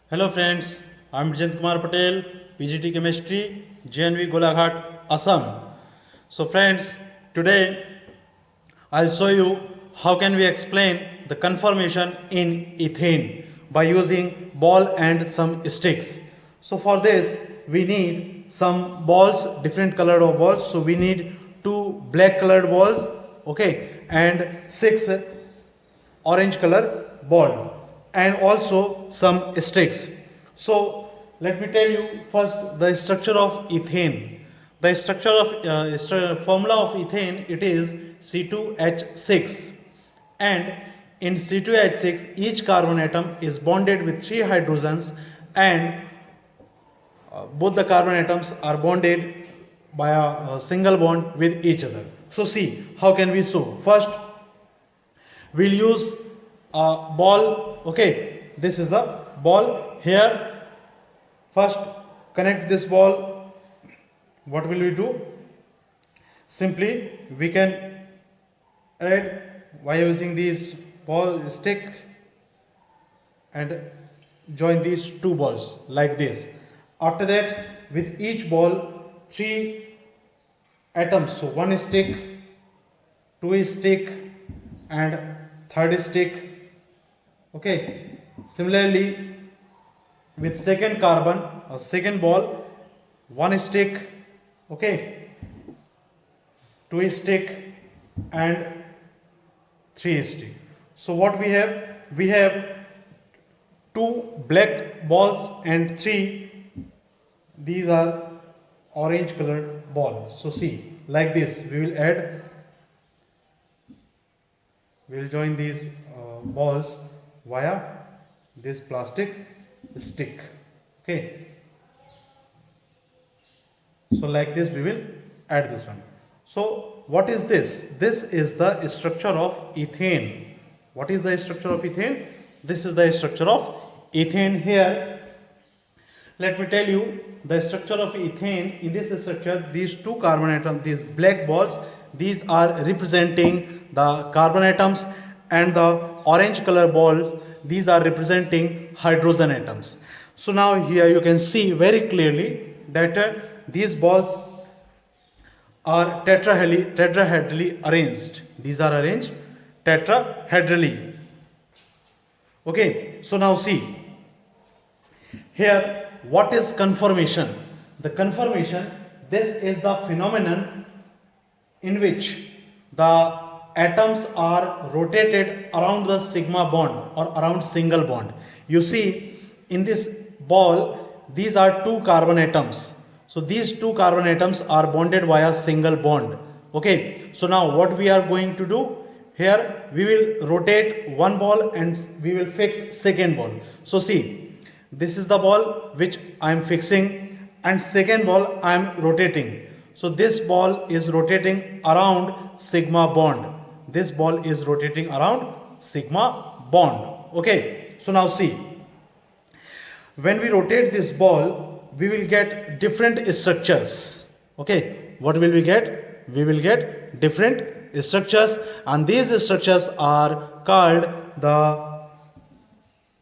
Hello friends, I'm Vijay Kumar Patel, PGT Chemistry, JNV Golaghat, Assam. So friends, today I'll show you how can we explain the conformation in ethane by using ball and some sticks. So for this we need some balls, different colored of balls. So we need two black colored balls, okay, and six orange color ball and also some sticks. So let me tell you first the structure of ethane. The structure of formula of ethane, it is C2H6, and in C2H6 each carbon atom is bonded with three hydrogens, and both the carbon atoms are bonded by a single bond with each other. So see how can we show. First we'll use a ball, okay, this is the ball here. First connect this ball. What will we do? Simply we can add by using this ball stick and join these two balls like this. After that, with each ball three atoms, so one stick, two stick and third stick, okay. Similarly with second carbon, second ball, one stick, okay, two stick and three stick. So what we have? We have two black balls and three, these are orange colored balls. So see like this we will add, we will join these balls via this plastic stick, okay. So like this we will add this one. So what is this? This is the structure of ethane. What is the structure of ethane? This is the structure of ethane here. Let me tell you the structure of ethane. In this structure, these two carbon atoms, these black balls, these are representing the carbon atoms, and the orange color balls, these are representing hydrogen atoms. So now here you can see very clearly that these balls are tetrahedrally arranged. These are arranged tetrahedrally. Okay, so now see here what is conformation. The conformation, this is the phenomenon in which the atoms are rotated around the sigma bond or around single bond. You see in this ball these are two carbon atoms. So these two carbon atoms are bonded via single bond, okay. So now what we are going to do here, we will rotate one ball and we will fix second ball. So see, this is the ball which I am fixing, and second ball I am rotating. So this ball is rotating around sigma bond. This ball is rotating around sigma bond, okay. So now see, when we rotate this ball we will get different structures, okay. What will we get? We will get different structures, and these structures are called the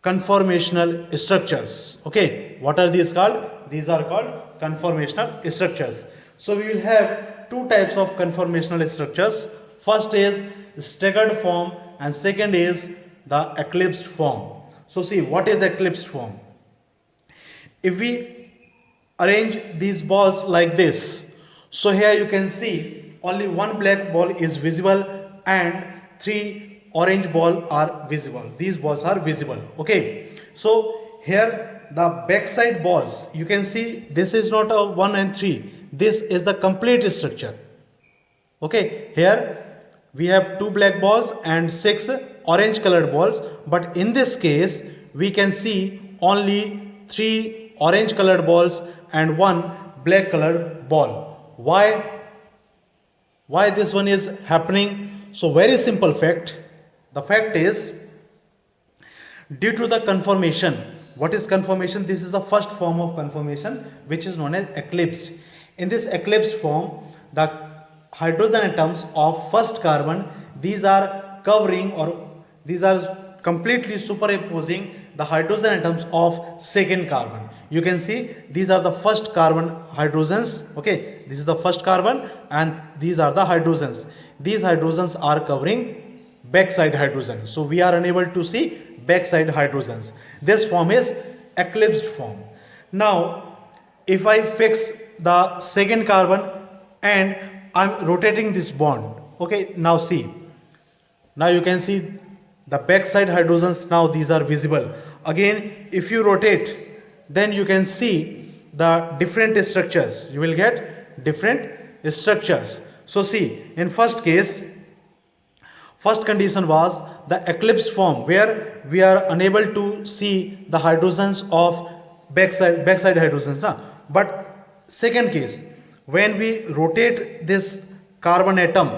conformational structures, okay. What are these called? These are called conformational structures. So we will have two types of conformational structures. First is staggered form and second is the eclipsed form. So see what is eclipsed form. If we arrange these balls like this, so here you can see only one black ball is visible and three orange ball are visible. These balls are visible, okay. So here the backside balls, you can see this is not a 1 and 3, this is the complete structure, okay. Here we have two black balls and six orange colored balls, but in this case we can see only three orange colored balls and one black colored ball. Why this one is happening? So very simple fact. The fact is due to the conformation. What is conformation? This is the first form of conformation which is known as eclipsed. In this eclipsed form, the hydrogen atoms of first carbon, these are covering or these are completely superimposing the hydrogen atoms of second carbon. You can see these are the first carbon hydrogens. Okay, this is the first carbon and these are the hydrogens. These hydrogens are covering backside hydrogen, so we are unable to see backside hydrogens. This form is eclipsed form. Now if I fix the second carbon and I'm rotating this bond, okay, now see, now you can see the backside hydrogens. Now these are visible. Again if you rotate, then you can see the different structures. You will get different structures. So see, in first case, first condition was the eclipse form, where we are unable to see the hydrogens of backside hydrogens. Na? But second case, when we rotate this carbon atom,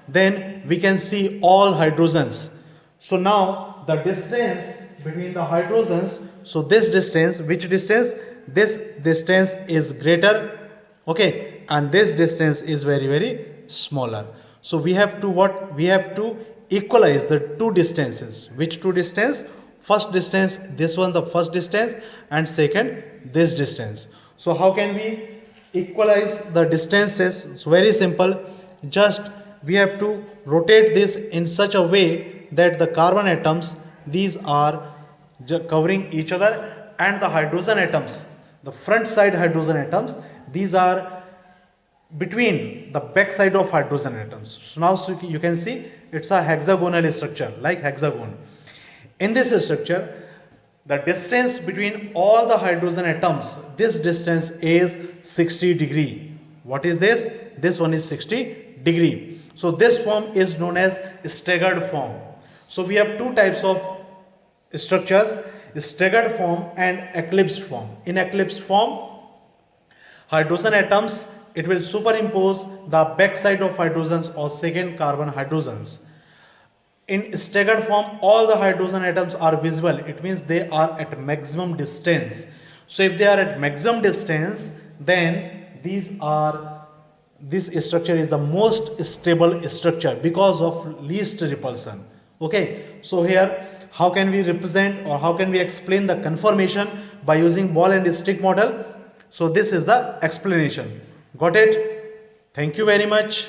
then we can see all hydrogens. So now the distance between the hydrogens, so this distance, which distance? This distance is greater, okay, and this distance is very smaller. So we have to what? We have to equalize the two distances. Which two distance? First distance, this one, the first distance, and second, this distance. So how can we equalize the distances? It's very simple. Just we have to rotate this in such a way that the carbon atoms, these are covering each other, and the hydrogen atoms, the front side hydrogen atoms, these are between the back side of hydrogen atoms. So now you can see it's a hexagonal structure, like hexagon. In this structure, the distance between all the hydrogen atoms, this distance is 60 degree. What is this? This one is 60 degree. So this form is known as staggered form. So we have two types of structures, staggered form and eclipsed form. In eclipsed form, hydrogen atoms, it will superimpose the backside of hydrogens or second carbon hydrogens. In staggered form, all the hydrogen atoms are visible. It means they are at maximum distance. So if they are at maximum distance, then this structure is the most stable structure because of least repulsion. Okay, so here how can we represent or how can we explain the conformation? By using ball and stick model. So this is the explanation. Got it? Thank you very much.